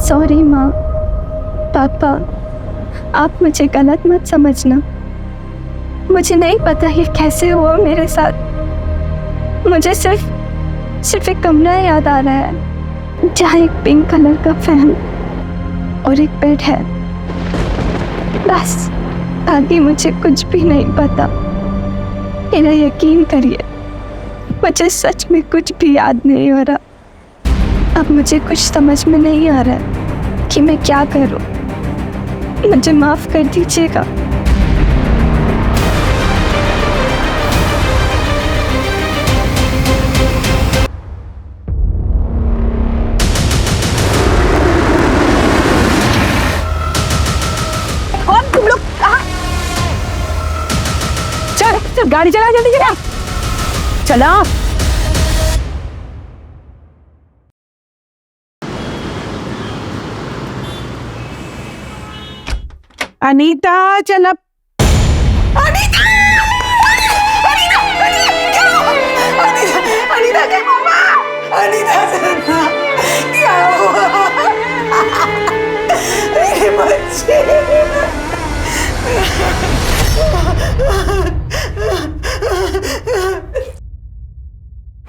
Sorry माँ, पापा, आप मुझे गलत मत समझना। मुझे नहीं पता ये कैसे हुआ मेरे साथ। मुझे सिर्फ एक कमरा याद आ रहा है जहाँ एक पिंक कलर का फैन और एक बेड है, बस। आगे मुझे कुछ भी नहीं पता। मेरा यकीन करिए, मुझे सच में कुछ भी याद नहीं हो रहा। अब मुझे कुछ समझ में नहीं आ रहा है कि मैं क्या करूं। मुझे माफ कर दीजिएगा। कौन तुम लोग? कहाँ? चल गाड़ी चला, जल्दी चला चला। अनीता चल अब। अनीता! अनीता! क्या हुआ? अनीता के मम्मा! अनीता चलना, क्या हुआ? मेरे बच्चे!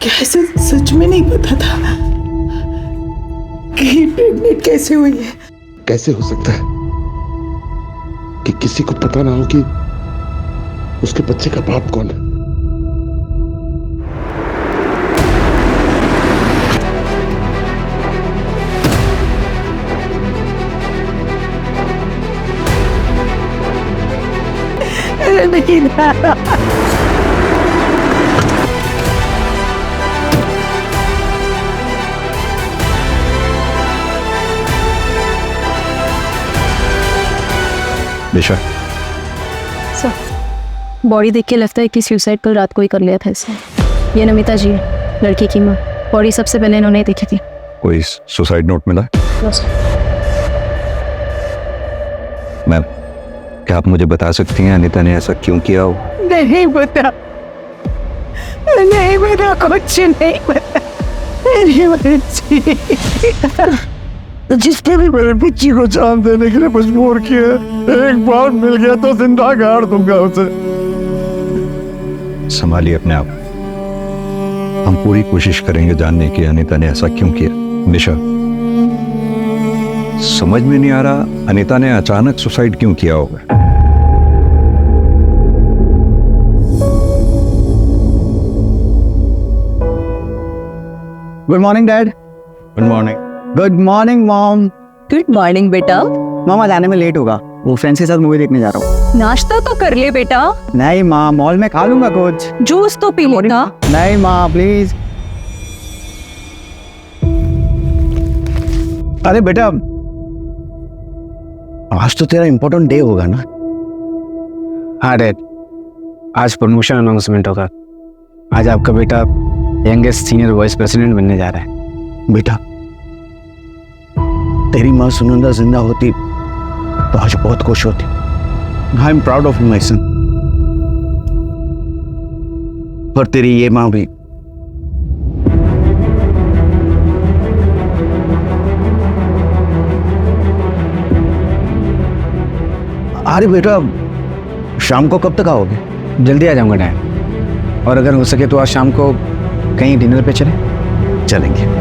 कैसे? सच में नहीं पता था कि प्रेग्नेंट कैसे हुई है। कैसे हो सकता है कि किसी को पता ना हो कि उसके बच्चे का बाप कौन है? दिशा, सर, बॉडी देख के लगता है कि सुसाइड कल रात को ही कर लिया था इसने। ये नमिता जी है, लड़की की माँ। बॉडी सबसे पहले इन्होंने ही देखी थी। कोई सुसाइड नोट मिला? मैम, क्या आप मुझे बता सकती हैं अनीता ने ऐसा क्यों किया हो? नहीं बता, नहीं बता, कुछ नहीं बता। मेरी बच्ची, जिसने भी मेरे बच्ची को जान देने के लिए मजबूर किया, एक बार मिल गया तो जिंदा गाड़ दूंगा उसे। संभालिए अपने आप। हम पूरी कोशिश करेंगे जानने की अनीता ने ऐसा क्यों किया। निशा, समझ में नहीं आ रहा अनीता ने अचानक सुसाइड क्यों किया होगा। Good morning dad. Good morning. Good morning mom. Good morning बेटा। मामा जाने में लेट होगा, वो फ्रेंड्स के साथ मूवी देखने जा रहा हूँ। नाश्ता तो कर ले बेटा। नहीं माँ, मॉल में खा लूंगा कुछ। जूस तो पी लेना। नहीं माँ प्लीज। अरे बेटा, आज तो तेरा इम्पोर्टेंट डे होगा ना? हाँ डैड, आज प्रमोशन अनाउंसमेंट होगा। आज आपका बेटा यंगेस्ट सीनियर वाइस प्रेसिडेंट बनने जा रहा है। बेटा, तेरी माँ सुनंदा जिंदा होती तो आज बहुत खुश होती। I am proud of my son. पर तेरी ये माँ भी अरे बेटा, शाम को कब तक आओगे? जल्दी आ जाऊंगा डैड, और अगर हो सके तो आज शाम को कहीं डिनर पे चलें। चलेंगे।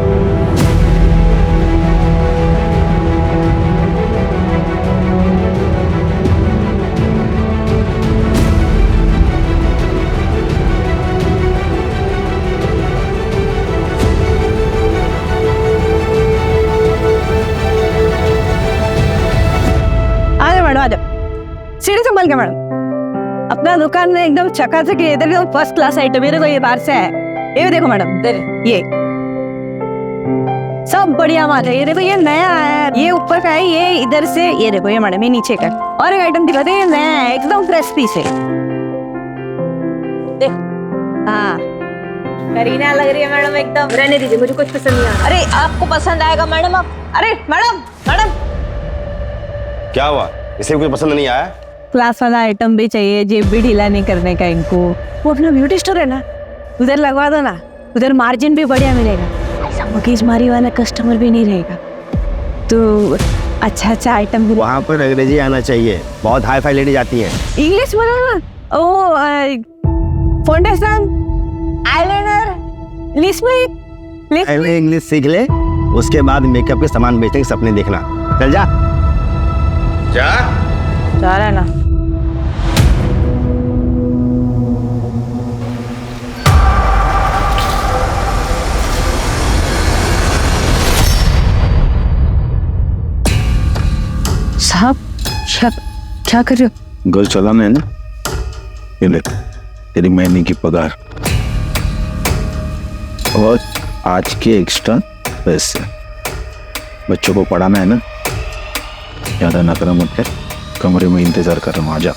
सीढ़ी संभाल के मैडम। अपना दुकान में एकदम चकाचक है, इधर एकदम फर्स्ट क्लास आइटम। मेरे को ये बाहर से है। ये देखो मैडम, ये सब बढ़िया माल है। ये देखो, ये नया है, ये ऊपर का है, ये इधर से, ये देखो, ये मैडम ये नीचे का। और एक आइटम दिखाते हैं, नया है, एकदम फ्रेश पीस है। देखो, हाँ करीना लग रही है मैडम एकदम। रहने दीजिए, मुझे कुछ पसंद नहीं आया। अरे आपको पसंद आएगा मैडम। आप अरे मैडम, मैडम क्या हुआ? इसे कुछ पसंद नहीं आया? क्लास वाला आइटम भी चाहिए, जेब भी ढीला नहीं करने का इनको। वो अपना ब्यूटी स्टोर है ना, उधर लगवा दो ना, उधर मार्जिन भी बढ़िया मिलेगा। ऐसा मगीज मारी वाला कस्टमर भी नहीं रहेगा। तो अच्छा अच्छा आइटम भी वहाँ पर अंग्रेजी आना चाहिए, बहुत हाई फाई लेडी जाती हैं। इंग्लिश बोलो ना। ओ फाउंडेशन, आईलाइनर, लिपस्टिक। पहले इंग्लिश सीख ले, उसके बाद मेकअप के सामान बेचने के सपने देखना। चल जा जा जा रहा है ना। साहब क्या कर रहे हो? घर चलाना है ना, ये ले तेरी महीने की पगार और आज के एक्स्ट्रा पैसे। बच्चों को पढ़ाना है ना, ज्यादा ना करो मत कर, कमरे में इंतजार कर रहा हूँ, आजा।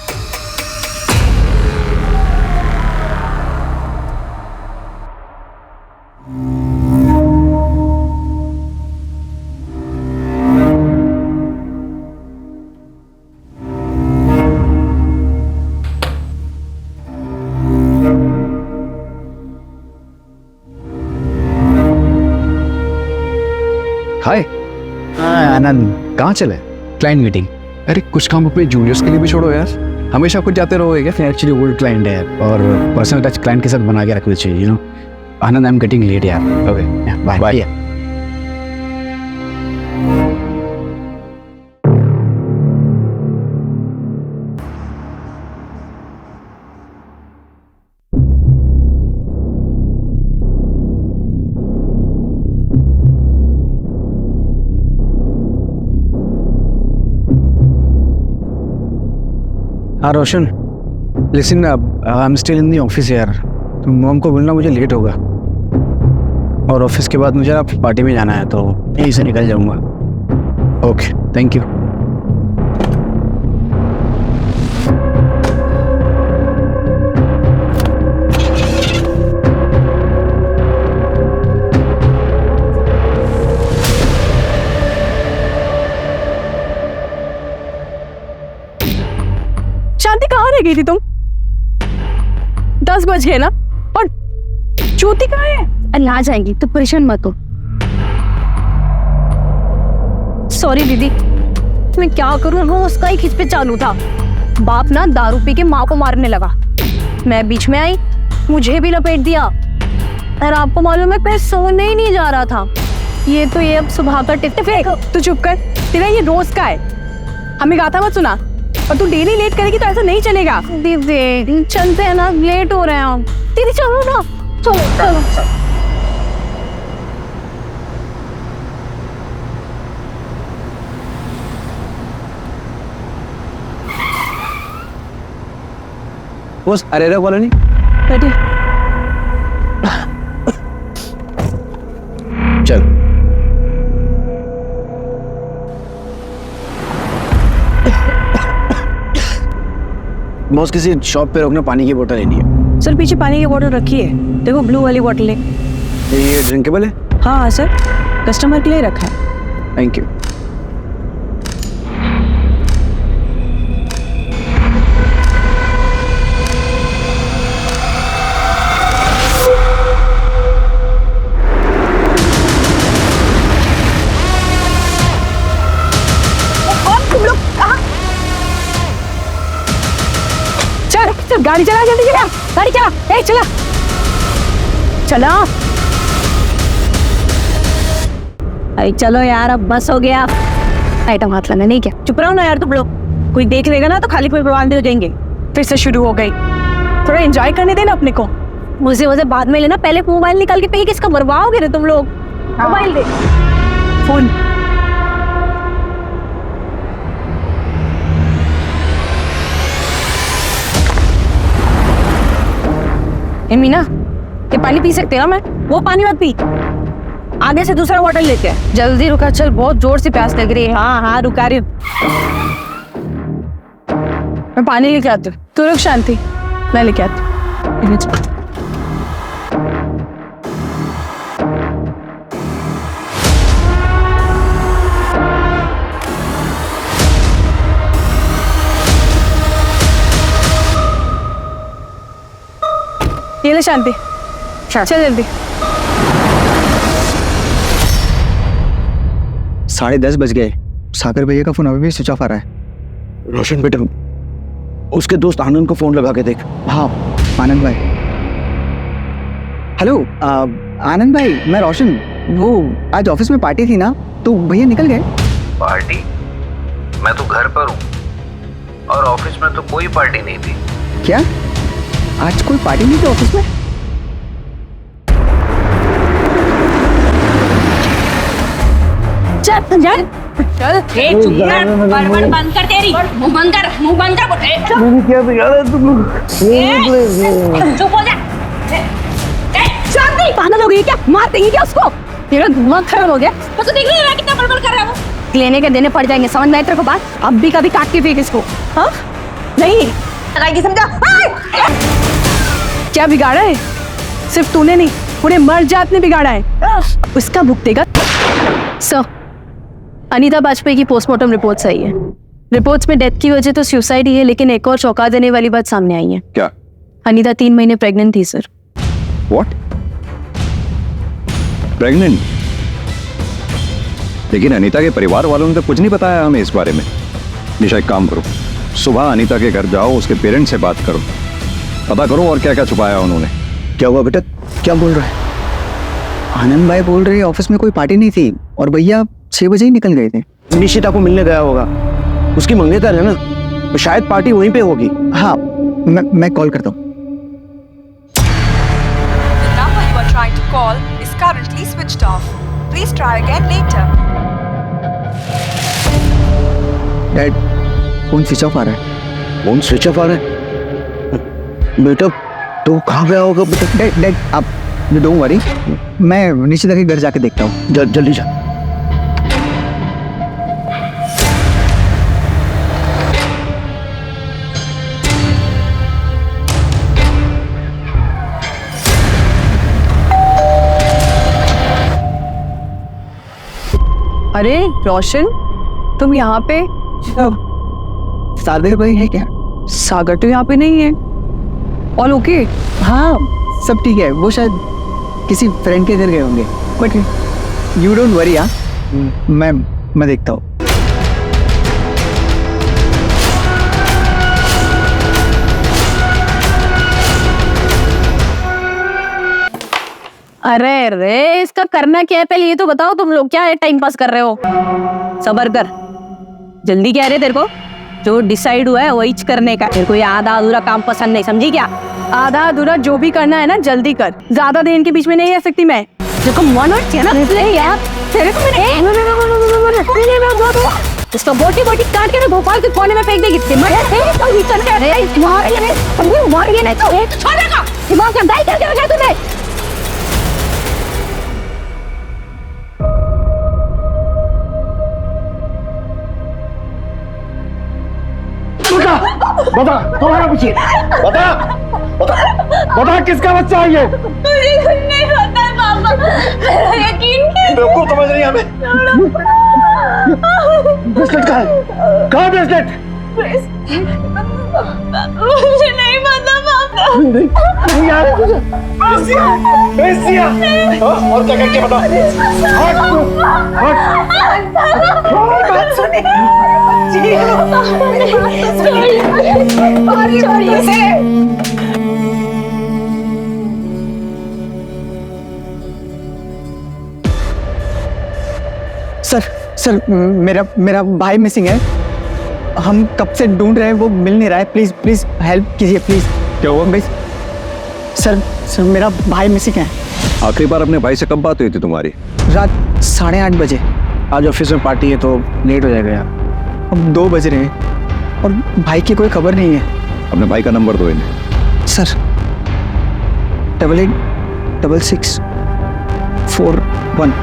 हाय। आनंद कहाँ चले? Client meeting. अरे कुछ काम अपने जूनियर्स के लिए भी छोड़ो यार, हमेशा कुछ जाते रहोगे क्या? एक्चुअली ओल्ड क्लाइंट है और पर्सनल टच क्लाइंट के साथ बना के रखना चाहिए, you know. Anand, I am getting late यार। Okay bye bye. हाँ Roshan, listen, I am still in the office यार। तो मॉम को बोलना मुझे लेट होगा, और ऑफिस के बाद मुझे आप पार्टी में जाना है, तो यहीं से निकल जाऊंगा। Okay thank you. शांति कहाँ रह गई थी तुम? 10 बज गए ना, और ज्योति कहाँ है? अरे आ जाएंगी, तो परेशान मत हो। सॉरी दीदी, मैं क्या करूं, वो उसका ही खिंच पे चालू था। बाप ना दारू पी के माँ को मारने लगा, मैं बीच में आई, मुझे भी लपेट दिया। और आपको मालूम है, मैं सोने ही नहीं जा रहा था। ये तो ये अब सुबह का टिप फेंक। तू चुप कर, तेरा ये रोज का है। हमें गाथा मत सुना, और तू डेली लेट करेगी तो ऐसा नहीं चलेगा। दीदी चलते हैं ना, लेट हो रहे हैं हम। दीदी चलो ना, चलो चलो। बस अरे वाला नहीं बैठे। चल। बॉस, किसी शॉप पे रोकना, पानी की बोतल लेनी है। सर पीछे पानी की बोतल रखी है, देखो ब्लू वाली बोतल है। ये ड्रिंकेबल है? हाँ सर, कस्टमर के लिए रखा है। Thank you. चल गाड़ी चला, जल्दी चला, गाड़ी चला, ए चला चला। अरे चलो यार, अब बस हो गया। आइटम हाथ लगा नहीं क्या? चुप रहो ना यार तुम लोग, कोई देख लेगा ना तो खाली कोई प्रवान दे देंगे। फिर से शुरू हो गई, थोड़ा एंजॉय करने देना अपने को। मुझे बाद में लेना, पहले मोबाइल निकाल के पे किसका मरवाओगे रे तुम लोग। मोबाइल दे, फोन। ए मीना, ये पानी पी सकते हैं ना मैं? वो पानी मत पी, आगे से दूसरा बॉटल लेते हैं। जल्दी रुका, चल बहुत जोर से प्यास लग रही है। हाँ हाँ रुका रही हूँ। मैं पानी लेके आती हूँ, तू रुक शांति, मैं लेके आती हूँ। ये ले शांति, चल जल्दी। 10:30 बज गए। सागर भैया का फोन अभी भी स्विच ऑफ आ रहा है। रोशन बेटा, उसके दोस्त आनंद को फोन लगा के देख। हाँ आनंद भाई। हेलो आनंद भाई, मैं रोशन। वो आज ऑफिस में पार्टी थी ना, तो भैया निकल गए। पार्टी? मैं तो घर पर हूँ और ऑफिस में तो कोई पार्टी नहीं थी। क्या आज कोई पार्टी नहीं थी ऑफिस में? चल चल चल। ए चुप कर, बड़बड़ बंद कर तेरी। मुंह बंद कर, मुंह बंद कर। मैंने क्या बिगाड़ा तुम लोग? चुप हो जा। शांति, पागल हो गई क्या? मार देंगी क्या उसको? तेरा दिमाग खराब हो गया। तो देख रही है कितना बड़बड़ कर रहा है वो। लेने के देने पड़ जाएंगे, समझ में आया तेरे को बात? अब भी कभी काट के फेंक इसको। हाँ नहीं लगाएगी, समझा? क्या बिगाड़ा है? सिर्फ तूने नहीं, पूरे मर्द जात ने बिगाड़ा है। उसका भुगतेगा। सर, अनीता बाजपेयी की पोस्टमार्टम रिपोर्ट सही है। रिपोर्ट्स में डेथ की वजह तो सुसाइड ही है, लेकिन एक और चौंका देने वाली बात सामने आई है। क्या? अनीता 3 महीने प्रेग्नेंट थी सर। व्हाट? प्रेग्नेंट? लेकिन अनीता के परिवार वालों ने तो कुछ नहीं बताया हमें इस बारे में। निशा, एक काम करो, सुबह अनीता के घर जाओ, उसके पेरेंट्स से बात करो, पता करो और क्या क्या छुपाया उन्होंने। क्या हुआ बेटा, क्या बोल रहा है? आनंद भाई बोल रहे ऑफिस में कोई पार्टी नहीं थी और भैया 6 बजे ही निकल गए थे। निशिता को मिलने गया होगा, उसकी मंगेतर है ना, तो शायद पार्टी वहीं पे होगी। हाँ मैं कॉल करता हूँ। The number you are trying to call is currently switched off. Please try again later. Dad, phone switch off आ रहा है। फोन स्विच ऑफ आ रहा है? बेटा तो कहाँ गया होगा बेटा? डैड आप डोंट वरी, मैं निशिता के घर जाके देखता हूँ। जल्दी जा। अरे रोशन, तुम यहाँ पे? सागर भाई है क्या? सागर तो यहाँ पे नहीं है। All okay? हाँ सब ठीक है, वो शायद किसी फ्रेंड के घर गए होंगे, बट यू डोंट वरी। हाँ मैं देखता हूँ। अरे रे, इसका करना क्या है पहले ये तो बताओ। तुम लोग क्या है टाइम पास कर रहे हो? सबर कर, जल्दी क्या है रे तेरे को? जो डिसाइड हुआ है वही करने का। तेरे को ये आधा अधूरा काम पसंद नहीं, समझी क्या? आधा अधूरा जो भी करना है ना जल्दी कर, ज्यादा देर इनके बीच में नहीं रह सकती मैं। देखो मन और ना यार, तेरे को इसका बोटी बोटी काट के ना भोपाल के कोने में फेंक देगी। दिमाग का दाई करके रखा तूने। बता तुम्हारा पूछिए, बता बता बता किसका बच्चा है ये? मुझे कुछ नहीं पता है पापा, यकीन नहीं। बेवकूफ समझ रही है हमें। ब्रेसलेट कहाँ है? कहाँ है ब्रेसलेट? मुझे नहीं पता पापा। नहीं यार, भेज दिया। और क्या करके बता? बात सुनिए। छोड़िए से। सर मेरा भाई मिसिंग है। हम कब से ढूंढ रहे हैं, वो मिल नहीं रहा है। प्लीज हेल्प कीजिए प्लीज। क्या हुआ भाई? सर मेरा भाई मिसिंग है। आखिरी बार अपने भाई से कब बात हुई थी तुम्हारी? रात 8:30 बजे। आज ऑफिस में पार्टी है तो लेट हो जाएगा यार। अब 2 बज रहे हैं और भाई की कोई खबर नहीं है। अपने भाई का नंबर दो इन्हें। Sir 886641।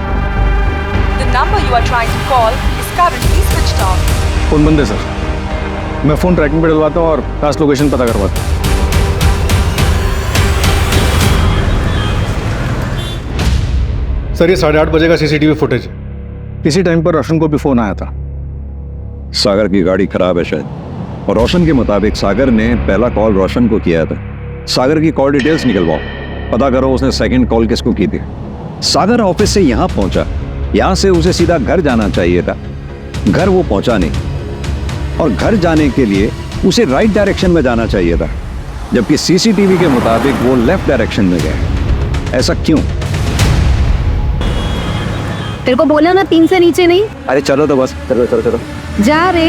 The number you are trying to call is currently switched off. Phone बंद है सर। मैं फोन ट्रैकिंग पे डलवाता हूँ और लास्ट लोकेशन पता करवाता हूँ। सर ये 8:30 बजे का सीसीटीवी फुटेज। इसी टाइम पर रोशन को भी फोन आया था। सागर की गाड़ी खराब है शायद, और रोशन के मुताबिक सागर ने पहला कॉल रोशन को किया था। सागर की कॉल डिटेल्स निकलवाओ, पता करो उसने सेकंड कॉल किसको की थी। सागर ऑफिस से यहाँ पहुंचा यहां से उसे सीधा घर जाना चाहिए था, घर वो पहुंचा नहीं, और घर जाने के लिए उसे राइट डायरेक्शन में जाना चाहिए था, जबकि सीसीटीवी के मुताबिक वो लेफ्ट डायरेक्शन में गए। ऐसा क्यों? तेरे को बोला ना 3 से नीचे नहीं। अरे चलो तो बस, चलो चलो चलो। जा रे,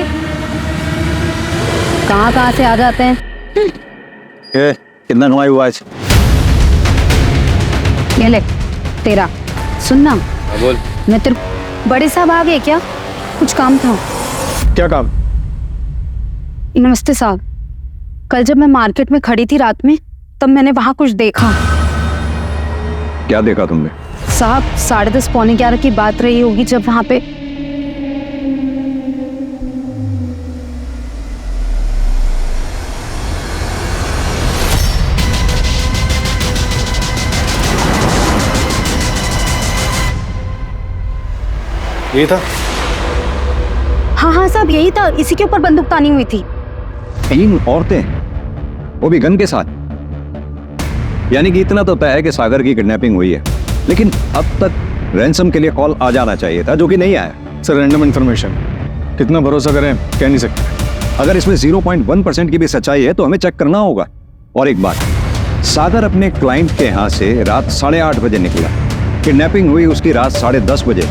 कहाँ से आ जाते हैं। कितना कमाई हुआ आज? ये ले तेरा। सुनना, बोल। मैं तेरे बड़े साहब आ गए क्या? कुछ काम था। क्या काम? नमस्ते साहब, कल जब मैं मार्केट में खड़ी थी रात में, तब मैंने वहां कुछ देखा। क्या देखा तुमने? साहब 10:30 पौने 11 की बात रही होगी जब वहां पे ये था? हाँ साहब यही था, इसी के ऊपर बंदूक तानी हुई थी। 3 औरतें, वो भी गन के साथ। यानी कि इतना तो तय है कि सागर की किडनैपिंग हुई है, लेकिन अब तक रैंसम के लिए कॉल आ जाना चाहिए था, जो कि नहीं आया। सर रैंडम इंफॉर्मेशन, कितना भरोसा करें कह नहीं सकते। अगर इसमें 0.1% की भी सच्चाई है तो हमें चेक करना होगा। और एक बात, सागर अपने क्लाइंट के यहाँ से रात 8:30 बजे निकला, किडनैपिंग हुई उसकी रात 10:30 बजे।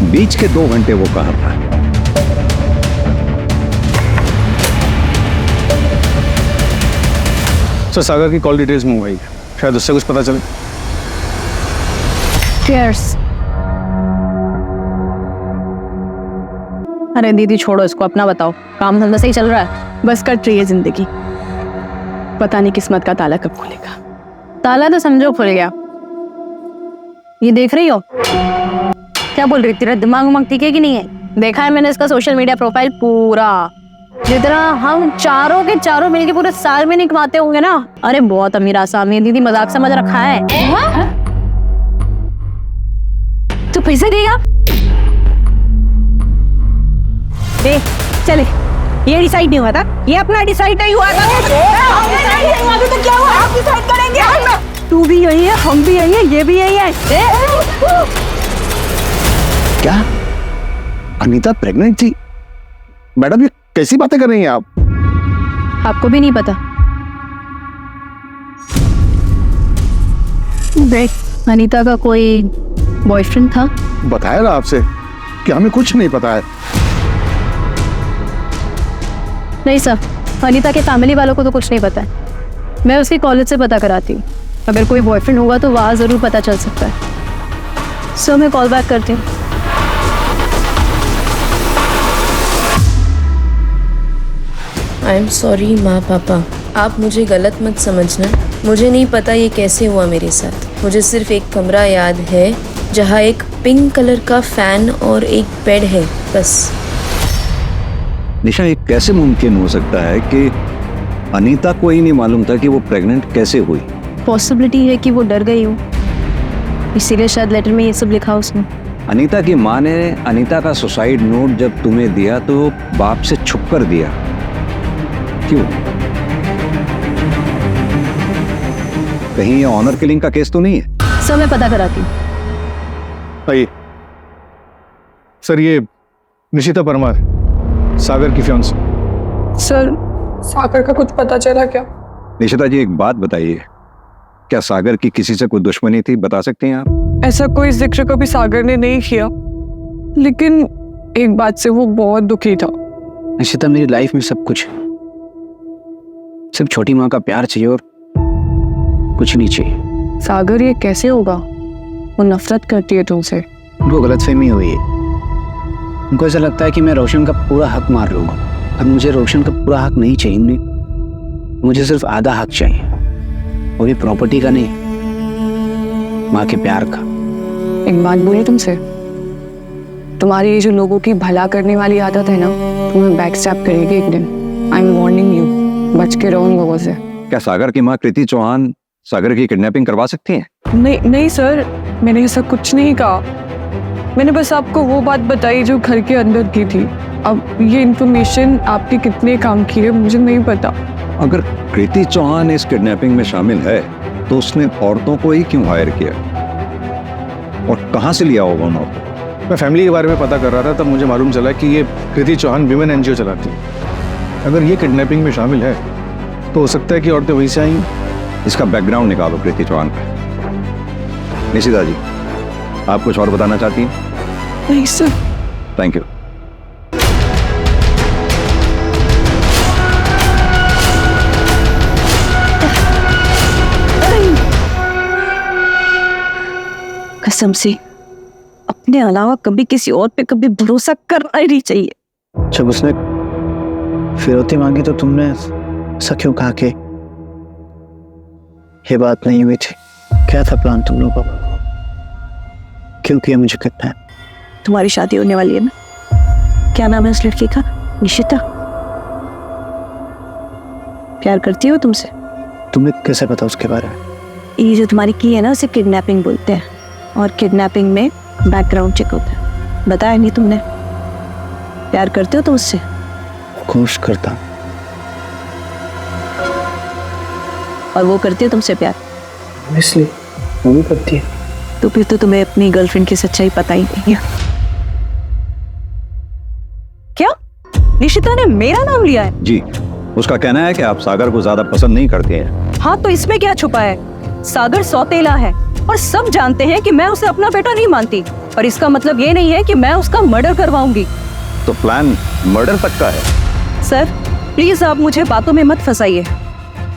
बीच के 2 घंटे वो कहाँ था? सर सागर की कॉल डिटेल्स मंगवाई, शायद उससे कुछ पता चले। Cheers। अरे दीदी छोड़ो इसको, अपना बताओ, काम धंधा सही चल रहा है? बस कट रही है जिंदगी, पता नहीं किस्मत का ताला कब खुलेगा। ताला तो समझो खुल गया। ये देख रही हो? क्या बोल रही? तेरा दिमाग उमाग ठीक है कि नहीं है? देखा है मैंने इसका सोशल मीडिया प्रोफाइल पूरा, जितना हम चारों के चारों मिलके पूरे साल में नहीं कमाते होंगे ना। अरे बहुत अमीर आसामी है दीदी, मजाक समझ रखा है। तू पैसे देगा? चले, ये डिसाइड नहीं हुआ था, ये अपना डिसाइड नहीं हुआ था। तो क्या हुआ? आप डिसाइड करेंगे। तू भी यही है, हम भी यही है, ये भी यही है। क्या अनीता प्रेग्नेंट थी? मैडम ये कैसी बातें कर रही हैं आप? आपको भी नहीं पता? देख, अनीता का कोई बॉयफ्रेंड था। बताया ना आपसे कि हमें कुछ नहीं पता है। नहीं सर, अनीता के फैमिली वालों को तो कुछ नहीं पता है। मैं उसके कॉलेज से पता कराती हूँ, अगर कोई बॉयफ्रेंड होगा तो वहाँ ज़रूर पता चल सकता है। सो मैं कॉल बैक करती हूँ। आई एम सॉरी माँ पापा, आप मुझे गलत मत समझना। मुझे नहीं पता ये कैसे हुआ मेरे साथ। मुझे सिर्फ एक कमरा याद है जहाँ एक पिंक कलर का फैन और एक बेड है, बस। निशा, ये कैसे मुमकिन हो सकता है कि अनीता को ही नहीं मालूम था कि वो प्रेग्नेंट कैसे हुई? पॉसिबिलिटी है कि वो डर गई हो, इसीलिए शायद लेटर में ये सब लिखा उसने। अनीता की माँ ने अनीता का सुसाइड नोट जब तुम्हें दिया तो बाप से छुप कर दिया, क्यों? कहीं ये ऑनर किलिंग का केस तो नहीं है? सर मैं पता कराती हूँ। आइए सर, ये निशिता परमार, सागर की फियांसी। सर सागर का कुछ पता चला क्या? निशिता जी एक बात बताइए, क्या सागर की किसी से कोई दुश्मनी थी? बता सकते हैं आप? ऐसा कोई जिक्र कभी सागर ने नहीं किया, लेकिन एक बात से वो बहुत दुखी था। निशिता, मेरी लाइफ में सब कुछ है, सिर्फ छोटी माँ का प्यार चाहिए और कुछ नहीं चाहिए। सागर ये कैसे होगा? वो नफरत करती है तुमसे। उनको गलतफहमी हुई है, उनको ऐसा लगता है कि मैं रोशन का पूरा हक मार रहा हूँ। अब मुझे रोशन का पूरा हक नहीं चाहिए, मुझे सिर्फ आधा हक चाहिए, वो भी प्रॉपर्टी का नहीं, माँ के प्यार का। एक बात बोलूं तुमसे, तुम्हारी ये जो लोगों की भला करने वाली आदत है ना, तुम्हें बैक स्टैप करेगी एक दिन। आई एम वार्निंग यू, बच के रहो उन लोगों से। क्या सागर की माँ कृति चौहान सागर की किडनैपिंग करवा सकती हैं? नहीं सर, मैंने ऐसा कुछ नहीं कहा। मैंने बस आपको वो बात बताई जो घर के अंदर की थी। अब ये इन्फॉर्मेशन आपके कितने काम की है मुझे नहीं पता। अगर कृति चौहान इस किडनैपिंग में शामिल है तो उसने औरतों को ही क्यों हायर किया और कहां से लिया होगा उन औरतों? मैं फैमिली के बारे में पता कर रहा था, तब मुझे मालूम चला कि ये कृति चौहान विमेन एनजीओ चलाती है। अगर ये किडनैपिंग में शामिल है तो हो सकता है कि औरतें वहीं से आई। इसका बैकग्राउंड निकालो कृति चौहान का। निशिता जी, आप कुछ और बताना चाहती हैं? नहीं सर। Thank you. कसम से अपने अलावा कभी किसी और पे कभी भरोसा करना ही नहीं चाहिए। जब उसने फिरौती मांगी तो तुमने ऐसा क्यों कहा कि ये बात नहीं हुई थी? क्या था प्लान तुम लोगों का? क्यों किया मुझे कितना? तुम्हारी शादी होने वाली है ना? क्या नाम है उस लड़की का? निशिता। प्यार करती हो तुमसे? तुम्हें कैसे पता उसके बारे में? ये जो तुम्हारी की है ना, उसे किडनैपिंग बोलते हैं, और किडनैपिंग में बैकग्राउंड चेक होता है। बताया नहीं तुमने? प्यार करते हो तुम उससे? कोशिश करता। और वो करती है तुमसे प्यार? इसलिए वो भी करती है। तो फिर तो तुम्हें अपनी गर्लफ्रेंड की सच्चाई पता ही नहीं है। क्या निशिता ने मेरा नाम लिया है? जी, उसका कहना है कि आप सागर को ज्यादा पसंद नहीं करते हैं। हाँ, तो इसमें क्या छुपा है? सागर सौतेला है और सब जानते हैं कि मैं उसे अपना बेटा नहीं मानती, पर इसका मतलब ये नहीं है कि मैं उसका मर्डर करवाऊंगी। तो प्लान मर्डर तक का है? सर प्लीज आप मुझे बातों में मत फंसाइए।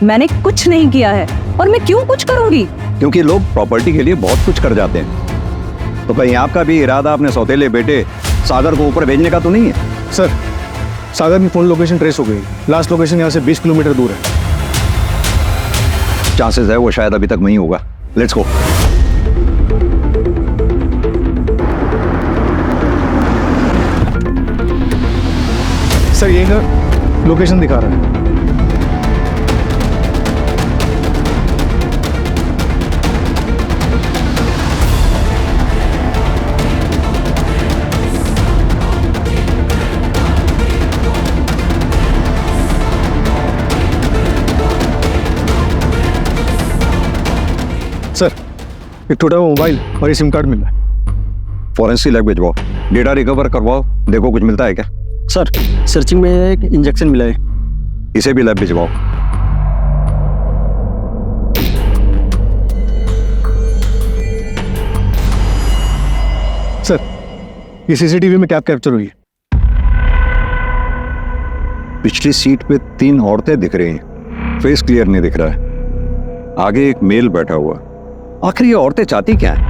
मैंने कुछ नहीं किया है, और मैं क्यों कुछ करूंगी? क्योंकि लोग प्रॉपर्टी के लिए बहुत कुछ कर जाते हैं। तो कहीं आपका भी इरादा अपने सौतेले बेटे सागर को ऊपर भेजने का तो नहीं है? सर, सागर की फोन लोकेशन ट्रेस हो गई। लास्ट लोकेशन यहाँ से 20 किलोमीटर दूर है। चांसेस है वो शायद अभी तक वहीं होगा। Let's go. सर यही ना लोकेशन दिखा रहा है। सर, एक टूटा हुआ मोबाइल और ये सिम कार्ड मिला है। फॉरेंसिक लैब भिजवाओ, डेटा रिकवर करवाओ, देखो कुछ मिलता है क्या। सर, सर्चिंग में एक इंजेक्शन मिला है। इसे भी लैब भिजवाओ। सर, ये सीसीटीवी में क्या कैप्चर हुई है? पिछली सीट पे 3 औरतें दिख रही हैं, फेस क्लियर नहीं दिख रहा है। आगे एक मेल बैठा हुआ। आखिर ये औरतें चाहती क्या है?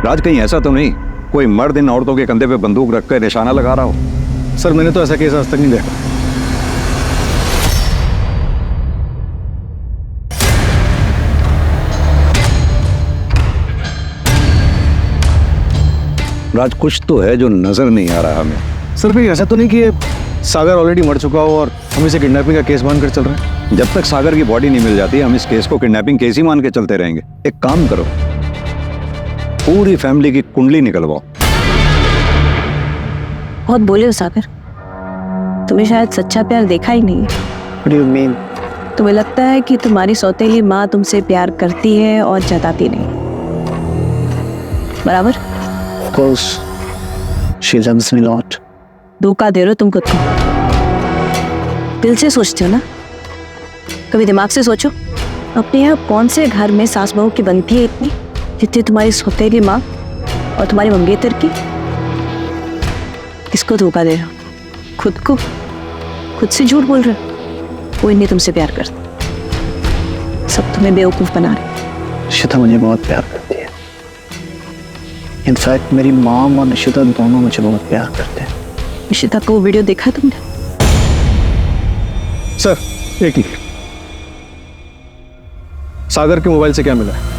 राज, कहीं ऐसा तो नहीं कोई मर्द इन औरतों के कंधे पे बंदूक रखकर निशाना लगा रहा हो? सर, मैंने तो ऐसा केस आज तक नहीं देखा। राज, कुछ तो है जो नजर नहीं आ रहा हमें। सर, फिर ऐसा तो नहीं कि ये सागर ऑलरेडी मर चुका हो और हम इसे किडनैपिंग का केस मानकर चल रहे हैं? जब तक सागर की बॉडी नहीं मिल जाती हम इस केस को किडनैपिंग केस ही मान के चलते रहेंगे। एक काम करो, पूरी फैमिली की कुंडली निकलवाओ। बहुत बोले हो सागर, तुम्हें शायद सच्चा प्यार देखा ही नहीं है। What do you mean? तुम्हें लगता है कि तुम्हारी सौतेली माँ तुमसे प्यार करती है और जताती नहीं, बराबर? Of course, she loves me a lot. धोखा दे रहे हो तुम खुद को। दिल से सोचते हो ना, कभी दिमाग से सोचो। अपने यहाँ कौन से घर में सास बहू की बनती है इतनी जितनी तुम्हारी सौतेली माँ और तुम्हारी मंगेतर की? किसको धोखा दे रहे हो? खुद को? खुद से झूठ बोल रहे हो? कोई नहीं तुमसे प्यार करता, सब तुम्हें बेवकूफ बना रहे। निशिता मुझे बहुत प्यार करती है। इनफैक्ट मेरी मॉम और निशिता दोनों मुझे बहुत प्यार करते हैं। निशिता को वो वीडियो देखा तुमने? सर, एक ही सागर के मोबाइल से क्या मिला है?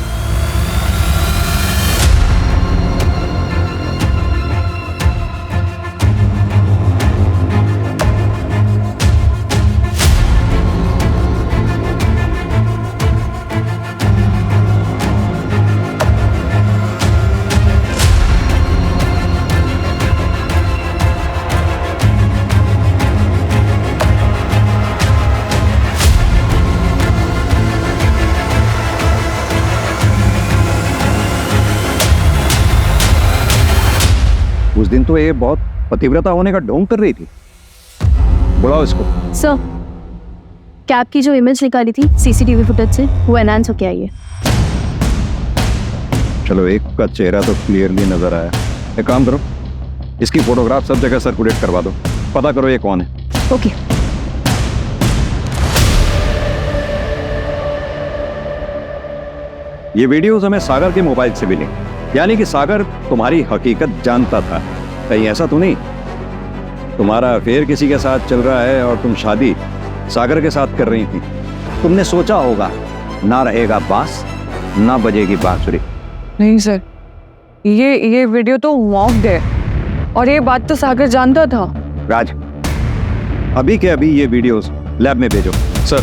उस दिन तो ये बहुत पतिव्रता होने का ढोंग कर रही थी। बुलाओ इसको। सर, कैब की जो इमेज निकाली थी सीसीटीवी फुटेज से, वो एनहांस होके आई है। चलो, एक का चेहरा तो क्लियरली नजर आया। एक काम करो, इसकी फोटोग्राफ सब जगह सर्कुलेट करवा दो, पता करो ये कौन है। ओके। ये वीडियोस हमें सागर के मोबाइल से मिली, यानी कि सागर तुम्हारी हकीकत जानता था। कहीं ऐसा तो नहीं तुम्हारा अफेयर किसी के साथ चल रहा है और तुम शादी सागर के साथ कर रही थी? तुमने सोचा होगा ना रहेगा बांस ना बजेगी बांसुरी। नहीं सर, ये वीडियो तो मॉक्ड है और ये बात तो सागर जानता था। राज, अभी के अभी ये वीडियोस लैब में भेजो। सर,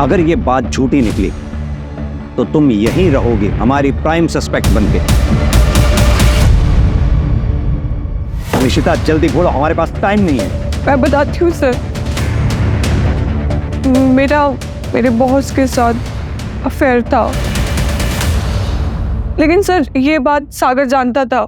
अगर ये बात झूठी निकली तो तुम यहीं रहोगे हमारी प्राइम सस्पेक्ट बनके। निशिता, जल्दी बोलो, हमारे पास टाइम नहीं है। मैं बताती हूँ सर, मेरे बॉस के साथ अफेयर था, लेकिन सर ये बात सागर जानता था।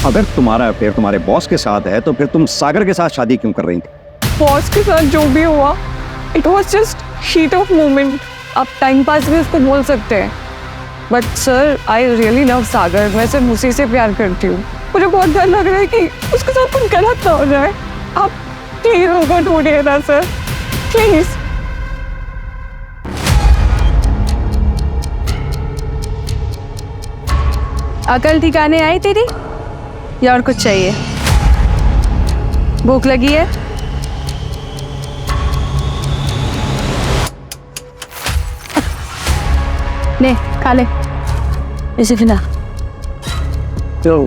अगर तुम्हारा अफेयर तुम्हारे बॉस के साथ है तो फिर तुम सागर के साथ शादी क्यों कर रही थी? बॉस के साथ जो भी हुआ, it was just heat of moment. आप टाइम पास भी उसको बोल सकते हैं, but sir I really love Sagar. मैं सिर्फ उसी से प्यार करती हूँ। मुझे बहुत डर लग रहा है कि उसके साथ कुछ गलत ना हो जाए। आप प्लीज उसको ढूंढिए ना सर, प्लीज। अकल ठिकाने आई तेरी या और कुछ चाहिए? भूख लगी है? ले खा ले इसे फिना। तो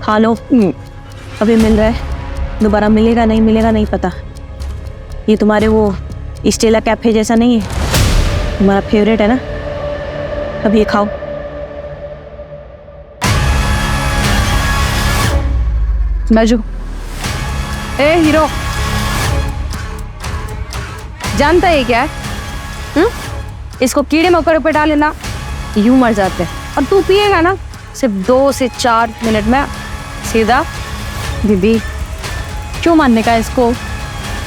खा लो। अभी मिल रहा है, दोबारा मिलेगा नहीं पता। ये तुम्हारे वो स्टेला कैफे जैसा नहीं है, तुम्हारा फेवरेट है ना। अब ये खाओ। मजू, ए हीरो, जानता है क्या है? इसको कीड़े मकोड़े पे डाल लेना, यूं मर जाते हैं। और तू पिएगा ना, सिर्फ 2 से 4 मिनट में सीधा। दीदी, क्यों मानने का इसको?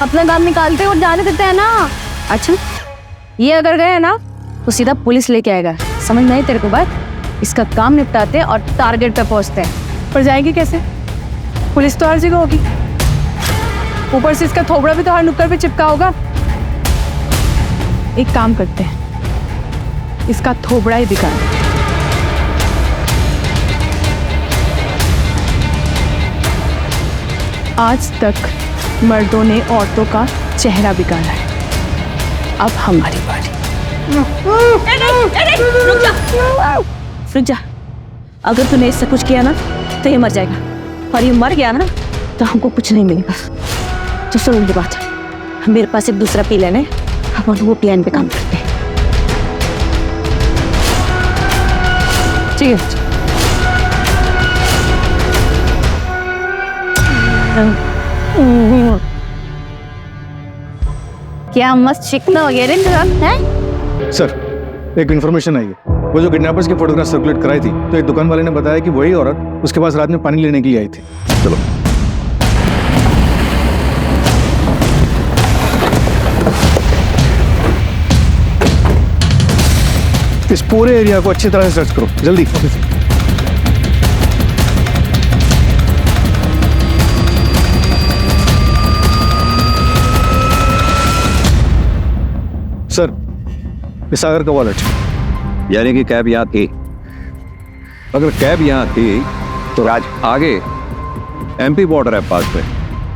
अपना काम निकालते और जाने देते हैं ना। अच्छा, ये अगर गए ना तो सीधा पुलिस लेके आएगा। समझ नहीं तेरे को बात? इसका काम निपटाते हैं और टारगेट पे पहुंचते हैं। पर जाएगी कैसे? पुलिस तो हर जगह होगी, ऊपर से इसका थोबड़ा भी तो हर नुक्कड़ पे चिपका होगा। एक काम करते हैं, इसका थोबड़ा ही दिखा। आज तक मर्दों ने औरतों का चेहरा बिगाड़ा है, अब हमारी बारी। रुक जा। अगर तूने इससे कुछ किया ना तो ये मर जाएगा, और ये मर गया ना तो हमको कुछ नहीं मिलेगा। तो सुन मेरी बात, मेरे पास एक दूसरा प्लान है, हम वो प्लान पे काम करते हैं। ठीक है? क्या मस्त चिकना वगैरह है? सर, एक इन्फॉर्मेशन आई है। वो जो किडनैपर्स की फोटोग्राफ सर्कुलेट कराई थी, तो एक दुकान वाले ने बताया कि वही औरत उसके पास रात में पानी लेने के लिए आई थी। चलो। इस पूरे एरिया को अच्छी तरह से सर्च करो, जल्दी। सर, ये सागर का वॉलेट। यानी कि कैब यहाँ थी। अगर कैब यहाँ थी तो राज आगे एमपी बॉर्डर है पास में,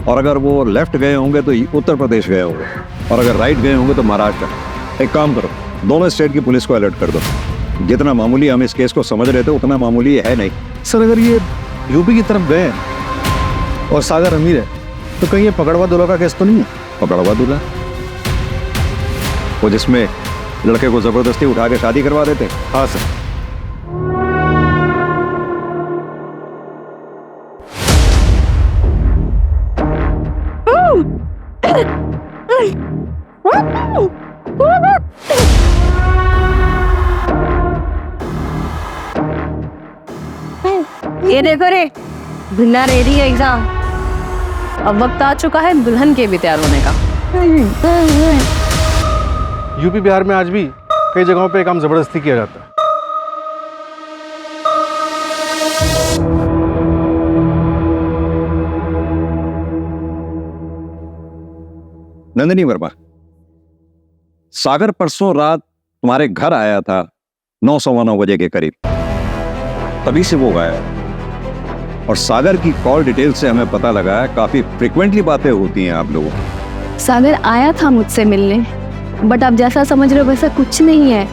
और अगर वो लेफ्ट गए होंगे तो उत्तर प्रदेश गए होंगे, और अगर राइट गए होंगे तो महाराष्ट्र। एक काम करो, दोनों स्टेट की पुलिस को अलर्ट कर दो। जितना मामूली हम इस केस को समझ रहे थे उतना मामूली है नहीं। सर, अगर ये यूपी की तरफ गए और सागर अमीर है तो कहीं ये पकड़वा दूल्हा का केस तो नहीं है? पकड़वा दूल्हा? वो जिसमें लड़के को जबरदस्ती उठा के शादी करवा देते? हाँ सर। ये देखो रे, दुल्हा रेडी है एग्जाम। अब वक्त आ चुका है दुल्हन के भी तैयार होने का। यूपी बिहार में आज भी कई जगहों पे काम जबरदस्ती किया जाता है। नंदिनी वर्मा, सागर परसों रात तुम्हारे घर आया था 9:15 बजे के करीब, तभी से वो गायब। और सागर की कॉल डिटेल से हमें पता लगा है काफी फ्रिक्वेंटली बातें होती हैं आप लोगों की। सागर आया था मुझसे मिलने, बट आप जैसा समझ रहे हो वैसा कुछ नहीं है।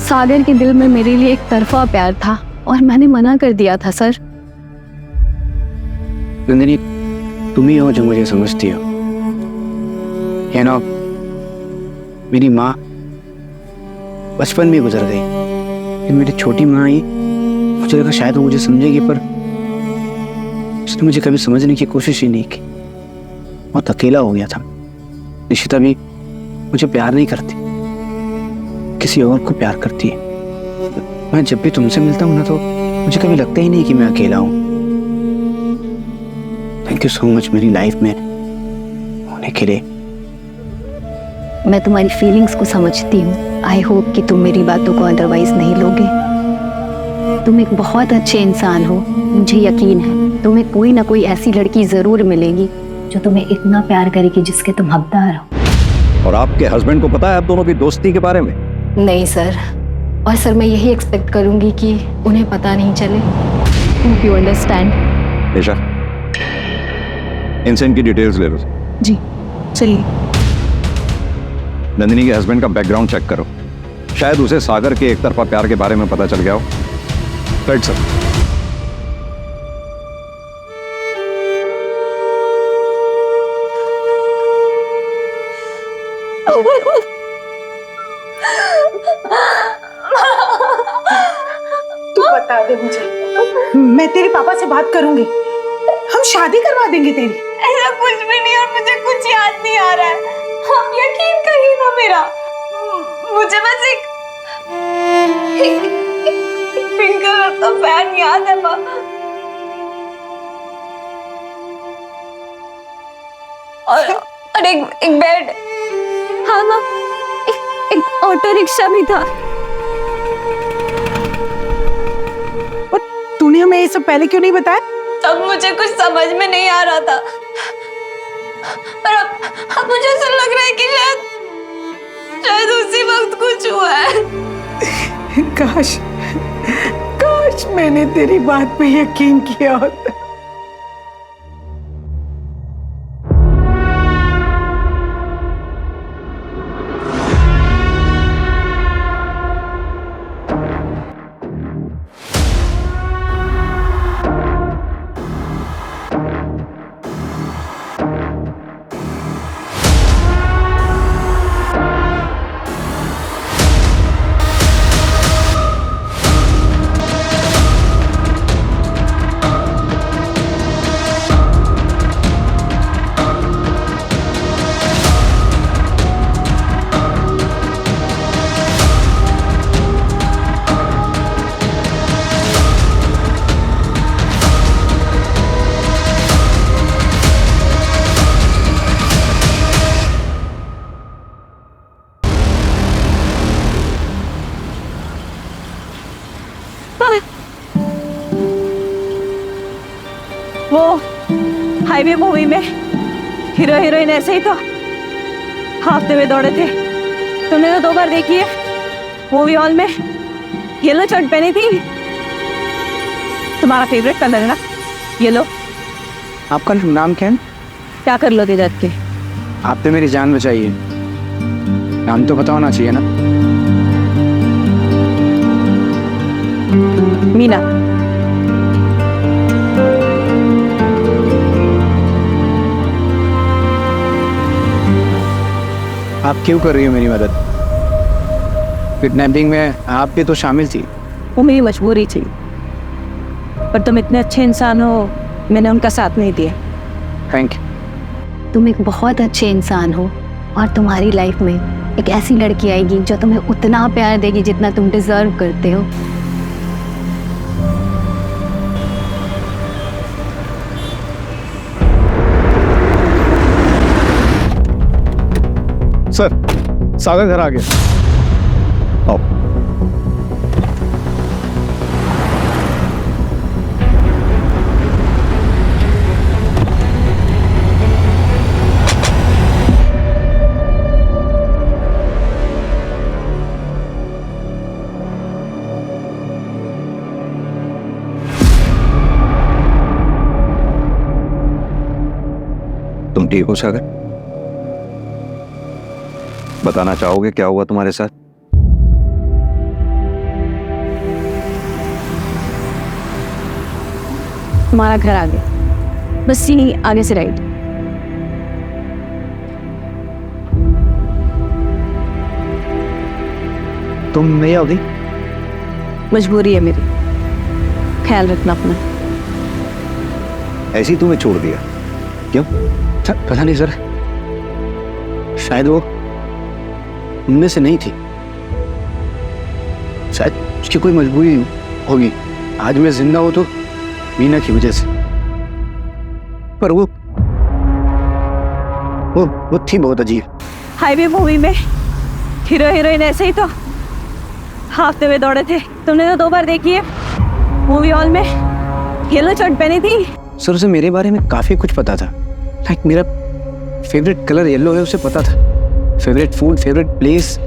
सागर के दिल में मेरे लिए एक तरफा प्यार था और मैंने मना कर दिया था सर। नंदिनी, तुम ही हो जो मुझे समझती हो। यू नो, मेरी माँ बचपन में गुजर गई। मेरी छोटी माँ आई, मुझे लगा शायद वो मुझे समझेगी, पर उसने मुझे कभी समझने की कोशिश ही नहीं की। बहुत अकेला हो गया था। निशिता भी मुझे प्यार नहीं करती, किसी और को प्यार करती है। मैं जब भी तुमसे मिलता हूँ ना, तो मुझे कभी लगता ही नहीं कि मैं अकेला हूँ। थैंक यू सो मच मेरी लाइफ में होने के लिए। मैं तुम्हारी फीलिंग्स को समझती हूँ। आई होप कि तुम मेरी बातों को अदरवाइज नहीं लोगे। तुम एक बहुत अच्छे इंसान हो, मुझे यकीन है तुम्हें कोई ना कोई ऐसी लड़की जरूर मिलेगी जो तुम्हें इतना प्यार करेगी जिसके तुम हकदार हो। और आपके हस्बैंड को पता है आप दोनों की दोस्ती के बारे में? नहीं सर, और सर मैं यही एक्सपेक्ट करूंगी कि उन्हें पता नहीं चले। Hope you understand. निशा, इनसे इनकी डिटेल्स ले लो। जी चलिए। नंदिनी के हस्बैंड का बैकग्राउंड चेक करो, शायद उसे सागर के एक तरफा प्यार के बारे में पता चल गया हो। Right sir. तू बता दे मुझे, मैं तेरे पापा से बात करूंगी, हम शादी करवा देंगे तेरी। ऐसा कुछ भी नहीं और मुझे कुछ याद नहीं आ रहा है। आप यकीन करिए ना मेरा, मुझे बस एक पिंक कलर का फैन याद है माँ। और एक बेड। हाँ माँ, एक ऑटो रिक्शा भी था। तूने हमें ये सब पहले क्यों नहीं बताया? तब मुझे कुछ समझ में नहीं आ रहा था, पर अब मुझे ऐसा लग रहा है कि शायद उसी वक्त कुछ हुआ है। काश मैंने तेरी बात पे यकीन किया होता। वो हाईवे मूवी में हीरो हीरोइन ऐसे ही तो हाफते हुए दौड़े थे। तुमने तो 2 बार देखी है। मूवी हॉल में येलो शर्ट पहनी थी। तुम्हारा फेवरेट कलर है ना येलो। आपका नाम क्या है? क्या कर लोगे जात के? आपने मेरी जान बचाई है, नाम तो पता होना चाहिए ना। मीना। आप क्यों कर रही हो मेरी मदद? किडनैपिंग में आप भी तो शामिल थी। वो मेरी मजबूरी थी, पर तुम इतने अच्छे इंसान हो, मैंने उनका साथ नहीं दिया। Thank you. तुम एक बहुत अच्छे इंसान हो और तुम्हारी लाइफ में एक ऐसी लड़की आएगी जो तुम्हें उतना प्यार देगी जितना तुम डिजर्व करते हो। सर सागर घर आ गया। आओ। तुम ठीक हो सागर? बताना चाहोगे क्या हुआ तुम्हारे साथ? हमारा घर आ गया, बस यहीं आगे से राइट। तुम नहीं आओगी? मजबूरी है मेरी, ख्याल रखना अपना। ऐसे ही तुम्हें छोड़ दिया क्यों? पता नहीं सर, शायद वो उनमें से नहीं थी, शायद उसकी कोई मजबूरी होगी। आज मैं जिंदा हूं तो मीना की वजह से, पर वो थी बहुत अजीब। हाईवे मूवी में हीरो हीरोइन ऐसे ही तो हाफते हुए दौड़े थे। तुमने तो 2 बार देखी है। मूवी हॉल में येलो शर्ट पहनी थी। सर उसे मेरे बारे में काफी कुछ पता था। लाइक मेरा फेवरेट कलर येलो है उसे पता था, favourite food, favourite place,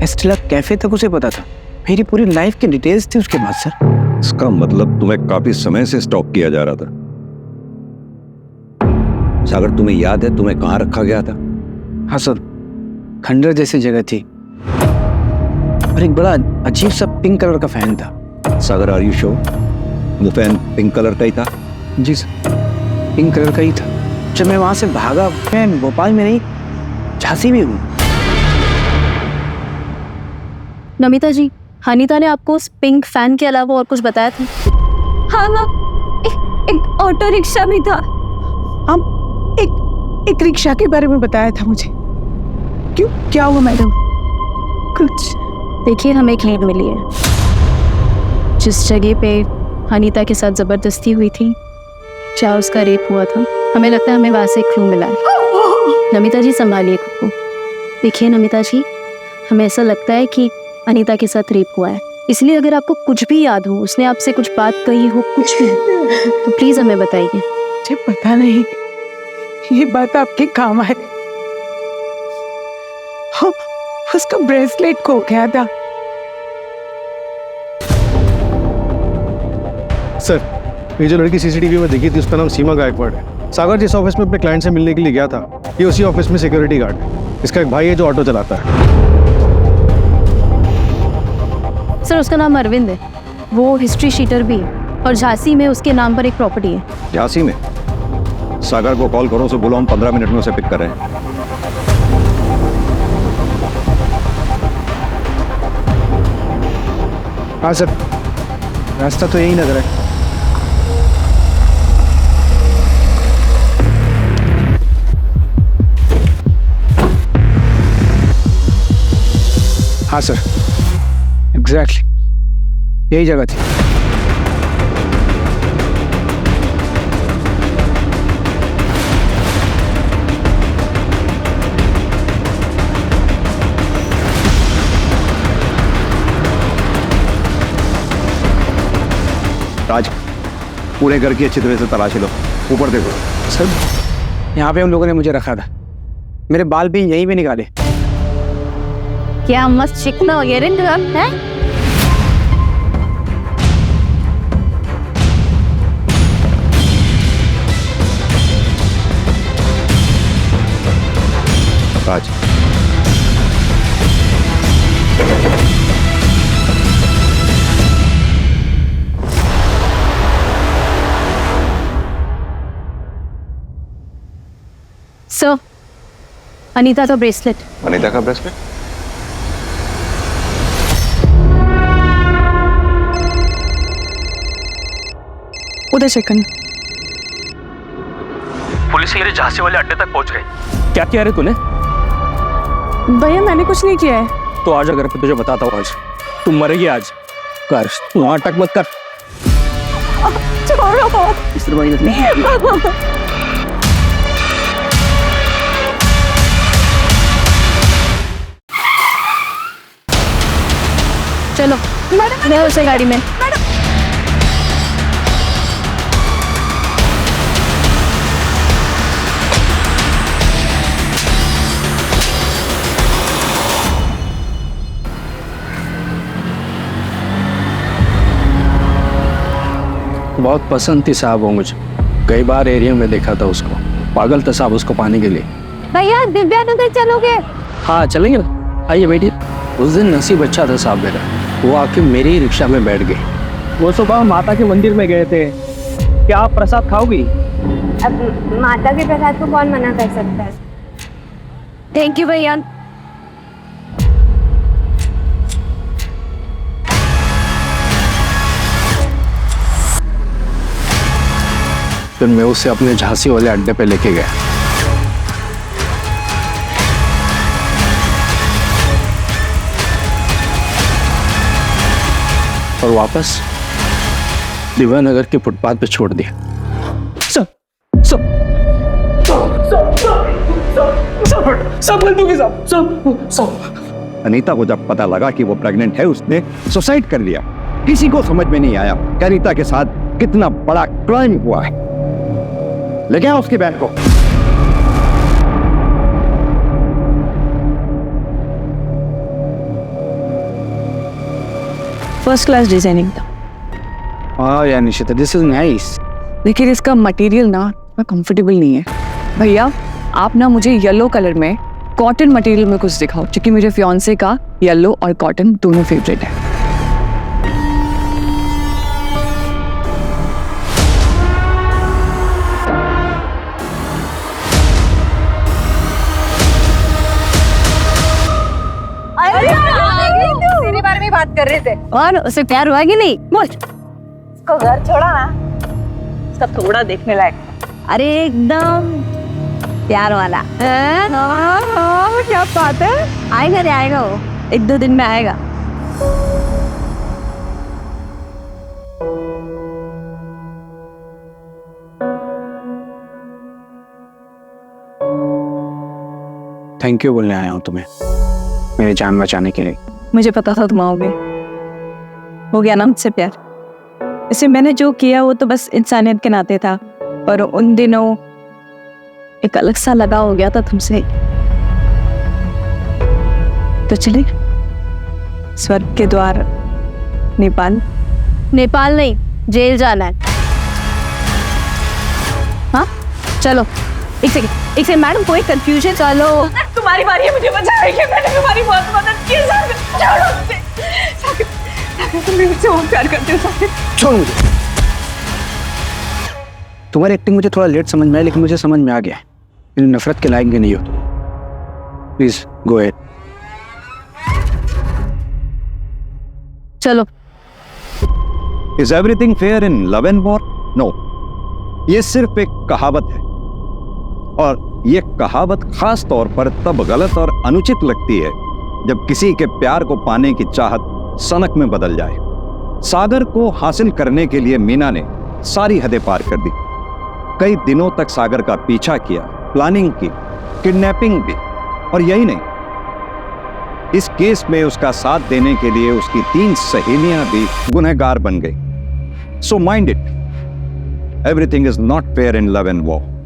Estella cafe तक उसे पता था। मेरी पूरी लाइफ की डिटेल्स थी उसके बाद सर। इसका मतलब तुम्हें काफी समय से स्टॉक किया जा रहा था। सागर तुम्हें याद है तुम्हें कहाँ रखा गया था? हाँ सर, खंडर जैसी जगह थी और एक बड़ा अजीब सा पिंक कलर का फैन था। सागर आर यू श्योर वो फैन पिंक कलर का ही था? जी सर, पिंक कलर का ही था। जब मैं वहां से भागा, मैं भोपाल में नहीं झांसी में हूँ। नमिता जी, हनीता ने आपको उस पिंक फैन के अलावा और कुछ बताया था? हाँ हाँ, एक ऑटो रिक्शा भी था। हम एक रिक्शा के बारे में बताया था मुझे। क्यों, क्या हुआ मैडम? कुछ देखिए, हमें एक लीड मिली है। जिस जगह पे हनीता के साथ जबरदस्ती हुई थी, क्या उसका रेप हुआ था? हमें लगता है हमें वहां से एक क्लू मिला है। नमिता जी संभालिए खुद को। देखिए नमिता जी, हमें ऐसा लगता है कि अनीता के साथ रेप हुआ है, इसलिए अगर आपको कुछ भी याद हो, उसने आपसे कुछ बात कही हो, कुछ भी, तो प्लीज हमें बताइए। मुझे पता नहीं ये बात आपके काम आए। हाँ, उसका ब्रेसलेट खो गया था। सर ये जो लड़की सीसीटीवी में दिखी थी उसका नाम सीमा गायकवाड़ है। सागर जिस ऑफिस में अपने क्लाइंट से मिलने के लिए गया था, ये उसी ऑफिस में सिक्योरिटी गार्ड है। इसका एक भाई है जो ऑटो चलाता है। सर उसका नाम अरविंद है, वो हिस्ट्री शीटर भी है और झांसी में उसके नाम पर एक प्रॉपर्टी है। झांसी में? सागर को कॉल करो, उसे बोलो हम 15 मिनट में उसे पिक कर रहे हैं। हाँ सर, रास्ता तो यही लग रहा है। हाँ सर, एग्जैक्टली यही जगह थी। राज, पूरे घर की अच्छी तरह से तलाशी लो, ऊपर देखो। सर यहाँ पे उन लोगों ने मुझे रखा था, मेरे बाल भी यहीं पे निकाले। क्या मस्त चिकना वगैरह है? राज, सर, अनीता का ब्रेसलेट। अनीता का ब्रेसलेट? उधर चेक करना। पुलिस मेरे झांसी वाले अड्डे तक पहुंच गई। क्या किया रे तूने? भैया मैंने कुछ नहीं किया है। तो आजा घर पे, तुझे बताता हूँ आज। तुम मरेगी आज। कर, नाटक मत कर। छोड़ो। चलो मैं उसे गाड़ी में। बहुत पसंद थी साहब वो मुझे, कई बार एरिया में देखा था उसको, पागल था साहब उसको पाने के लिए। भैया दिव्या नगर चलोगे? हाँ चलेंगे ना, आइए बैठिए। उस दिन नसीब अच्छा था साहब मेरा, वो आके मेरी ही रिक्शा में बैठ गई। वो सुबह माता के मंदिर में गए थे, क्या आप प्रसाद खाओगी? अब माता के प्रसाद को कौन मना कर सकता है? थैंक यू भैया। फिर मैं उसे अपने झांसी वाले अड्डे पे लेके गया। और वापस दिव्यानगर के फुटपाथ पे छोड़ दिया। अनीता को जब पता लगा कि वो प्रेग्नेंट है, उसने सुसाइड कर लिया। किसी को समझ में नहीं आया कि अनीता के साथ कितना बड़ा क्राइम हुआ है। लेके आओ उसकी बहन को। फर्स्ट क्लास डिजाइनिंग था। हाँ यार निशिता, दिस इज नाइस। लेकिन इसका मटेरियल ना कंफर्टेबल नहीं है। भैया आप ना मुझे येलो कलर में कॉटन मटेरियल में कुछ दिखाओ, क्योंकि मेरे फियांसे का येलो और कॉटन दोनों फेवरेट है। तेरे बारे में बात कर रहे थे। और उसे प्यार हुआ कि नहीं? बोल। उसको घर छोड़ा ना, उसका थोड़ा देखने लायक। अरे एकदम प्यार वाला। क्या बात है। आएगा रे, आएगा वो, 1-2 दिन में आएगा। थैंक यू बोलने आया हूँ तुम्हें, मेरी जान बचाने के लिए। मुझे पता था तुम आओगे। हो गया ना मुझसे प्यार। इसे मैंने जो किया वो तो बस इंसानियत के नाते था, पर उन दिनों एक अलग सा लगाव हो गया था तुमसे। तो चले स्वर्ग के द्वार नेपाल। नेपाल नहीं, जेल जाना है। हाँ चलो। एक सेकंड मैडम, कोई कंफ्यूजन? चलो तुम्हारी बारी है मुझे बचाने की। मैंने तुम्हारी बहुत मदद की। छोड़ो मुझे। तुम मुझसे बहुत प्यार करते हो साकिब। छोड़ मुझे। तुम्हारी एक्टिंग मुझे थोड़ा लेट समझ में आई, लेकिन मुझे समझ में आ गया मेरी नफरत के लायक नहीं हो तुम। Please go ahead. चलो। Is everything fair in love and war? No, ये सिर्फ एक कहावत है, और ये कहावत खास तौर पर तब गलत और अनुचित लगती है जब किसी के प्यार को पाने की चाहत सनक में बदल जाए। सागर को हासिल करने के लिए मीना ने सारी हदें पार कर दी। कई दिनों तक सागर का पीछा किया, प्लानिंग की, किडनैपिंग भी, और यही नहीं, इस केस में उसका साथ देने के लिए उसकी 3 सहेलियां भी गुनहगार बन गई। So mind it, everything is not fair in love and war.